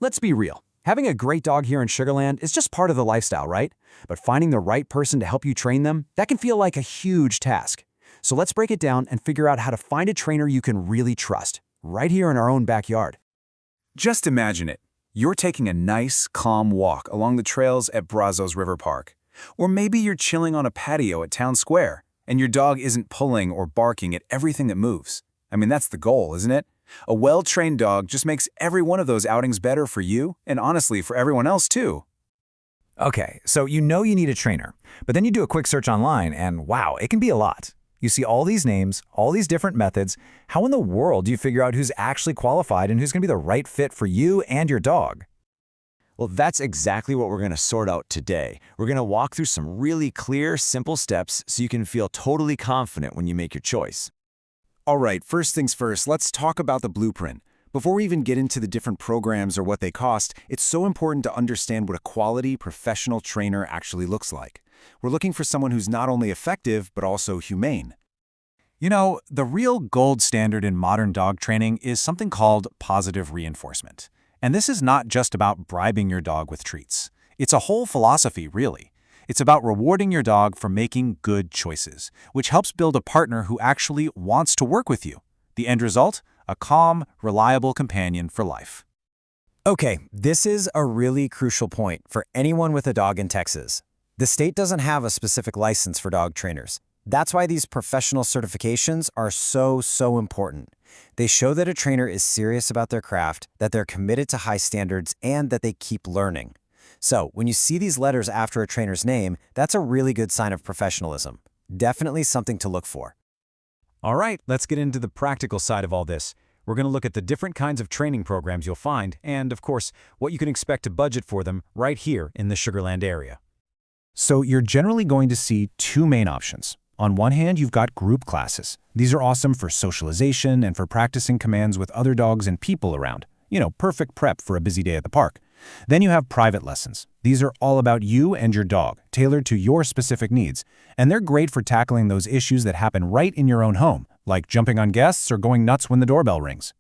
Let's be real. Having a great dog here in Sugarland is just part of the lifestyle, right? But finding the right person to help you train them, that can feel like a huge task. So let's break it down and figure out how to find a trainer you can really trust, right here in our own backyard. Just imagine it. You're taking a nice, calm walk along the trails at Brazos River Park. Or maybe you're chilling on a patio at Town Square, and your dog isn't pulling or barking at everything that moves. I mean, that's the goal, isn't it? A well-trained dog just makes every one of those outings better for you, and honestly, for everyone else too. Okay, so you know you need a trainer, but then you do a quick search online and wow, it can be a lot. You see all these names, all these different methods. How in the world do you figure out who's actually qualified and who's going to be the right fit for you and your dog? Well, that's exactly what we're going to sort out today. We're going to walk through some really clear, simple steps so you can feel totally confident when you make your choice. All right, first things first, let's talk about the blueprint. Before we even get into the different programs or what they cost, it's so important to understand what a quality, professional trainer actually looks like. We're looking for someone who's not only effective, but also humane. You know, the real gold standard in modern dog training is something called positive reinforcement. And this is not just about bribing your dog with treats. It's a whole philosophy, really. It's about rewarding your dog for making good choices, which helps build a partner who actually wants to work with you. The end result? A calm, reliable companion for life. Okay, this is a really crucial point for anyone with a dog in Texas. The state doesn't have a specific license for dog trainers. That's why these professional certifications are so important. They show that a trainer is serious about their craft, that they're committed to high standards, and that they keep learning. So, when you see these letters after a trainer's name, that's a really good sign of professionalism. Definitely something to look for. All right, let's get into the practical side of all this. We're going to look at the different kinds of training programs you'll find, and of course, what you can expect to budget for them right here in the Sugarland area. So you're generally going to see two main options. On one hand, you've got group classes. These are awesome for socialization and for practicing commands with other dogs and people around. You know, perfect prep for a busy day at the park. Then you have private lessons. These are all about you and your dog, tailored to your specific needs. And they're great for tackling those issues that happen right in your own home, like jumping on guests or going nuts when the doorbell rings.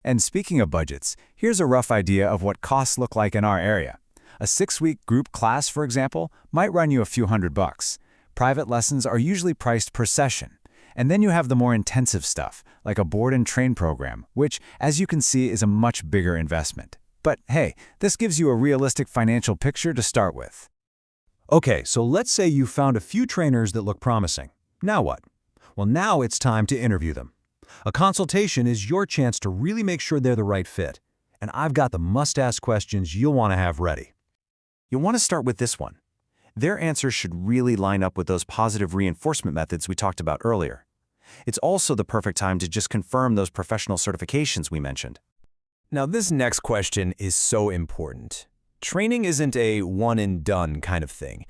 And speaking of budgets, here's a rough idea of what costs look like in our area. A 6-week group class, for example, might run you a few $100. Private lessons are usually priced per session. And then you have the more intensive stuff, like a board and train program, which, as you can see, is a much bigger investment. But hey, this gives you a realistic financial picture to start with. Okay, so let's say you found a few trainers that look promising. Now what? Well, now it's time to interview them. A consultation is your chance to really make sure they're the right fit. And I've got the must-ask questions you'll want to have ready. You'll want to start with this one. Their answers should really line up with those positive reinforcement methods we talked about earlier. It's also the perfect time to just confirm those professional certifications we mentioned. Now, this next question is so important. Training isn't a one-and-done kind of thing.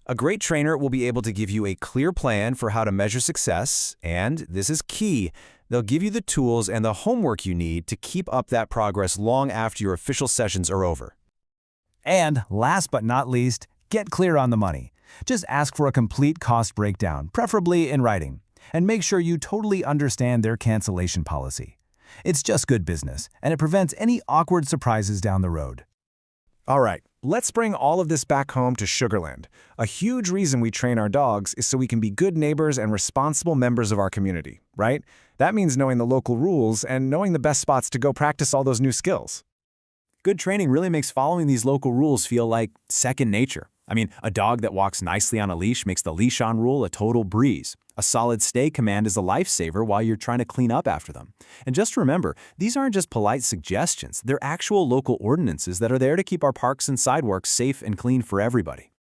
A great trainer will be able to give you a clear plan for how to measure success, and this is key, they'll give you the tools and the homework you need to keep up that progress long after your official sessions are over. And last but not least, get clear on the money. Just ask for a complete cost breakdown, preferably in writing, and make sure you totally understand their cancellation policy. It's just good business, and it prevents any awkward surprises down the road. All right, let's bring all of this back home to Sugarland. A huge reason we train our dogs is so we can be good neighbors and responsible members of our community, right? That means knowing the local rules and knowing the best spots to go practice all those new skills. Good training really makes following these local rules feel like second nature. I mean, a dog that walks nicely on a leash makes the leash-on rule a total breeze. A solid stay command is a lifesaver while you're trying to clean up after them. And just remember, these aren't just polite suggestions. They're actual local ordinances that are there to keep our parks and sidewalks safe and clean for everybody.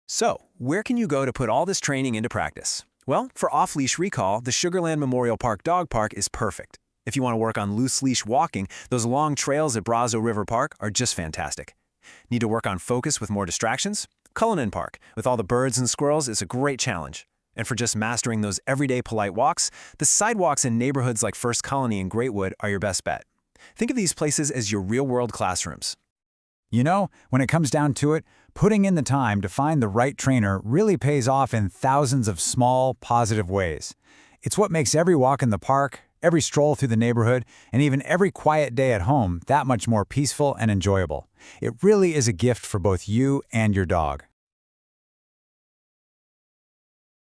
So, where can you go to put all this training into practice? Well, for off-leash recall, the Sugarland Memorial Park Dog Park is perfect. If you want to work on loose-leash walking, those long trails at Brazos River Park are just fantastic. Need to work on focus with more distractions? Cullinan Park, with all the birds and squirrels, is a great challenge. And for just mastering those everyday polite walks, the sidewalks in neighborhoods like First Colony and Greatwood are your best bet. Think of these places as your real-world classrooms. You know, when it comes down to it, putting in the time to find the right trainer really pays off in thousands of small, positive ways. It's what makes every walk in the park, every stroll through the neighborhood, and even every quiet day at home that much more peaceful and enjoyable. It really is a gift for both you and your dog.